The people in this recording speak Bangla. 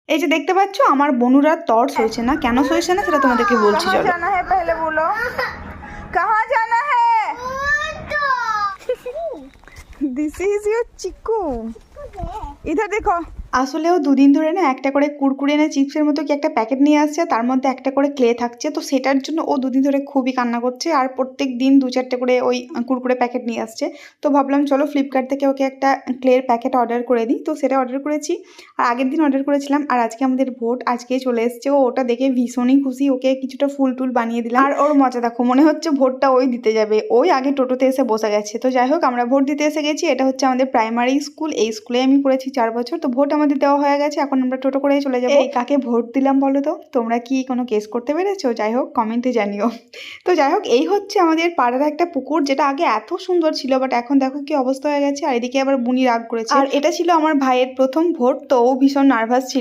এই যে দেখতে পাচ্ছ আমার বনুরা তর সইছে না, কেন সইছে না সেটা তোমাদেরকে বলছি। চলো जाना है पहले बोलो, कहाँ जाना है? दिस इज योर चिक्कू, इधर देखो। আসলেও দুদিন ধরে না একটা করে কুরকুরে না চিপসের মতো কি একটা প্যাকেট নিয়ে আসছে, তার মধ্যে একটা করে ক্লে থাকছে, তো সেটার জন্য ও দুদিন ধরে খুবই কান্না করছে আর প্রত্যেক দিন 2-4টে করে ওই কুরকুরে প্যাকেট নিয়ে আসছে। তো ভাবলাম চলো ফ্লিপকার্ট থেকে ওকে একটা ক্লের প্যাকেট অর্ডার করে দিই, তো সেটা অর্ডার করেছি। আর আগের দিন অর্ডার করেছিলাম, আর আজকে আমাদের ভোট আজকেই চলে এসছে। ও ওটা দেখে ভীষণই খুশি, ওকে কিছুটা ফুল টুল বানিয়ে দিলাম। আর ওর মজা দেখো, মনে হচ্ছে ভোটটা ওই দিতে যাবে, ওই আগে টোটোতে এসে বসে গেছে। তো যাই হোক, আমরা ভোট দিতে এসে গেছি। এটা হচ্ছে আমাদের প্রাইমারি স্কুল, এই স্কুলে আমি পড়েছি 4 বছর। তো ভোট আমাদের দেওয়া হয়ে গেছে, এখন আমরা টোটো করেই চলে যাবো। এই কাকে ভোট দিলাম বলো তো, তোমরা কি কোনো কেস করতে পেরেছো? যাই হোক কমেন্টে জানিও। তো যাই হোক, এই হচ্ছে আমাদের পাড়ার একটা পুকুর, যেটা আগে এত সুন্দর ছিল, বাট এখন দেখো কি অবস্থা হয়ে গেছে। আর এদিকে আবার বুনি রাগ করেছে। আর এটা ছিল আমার ভাইয়ের প্রথম ভোট, তো ও ভীষণ নার্ভাস ছিল।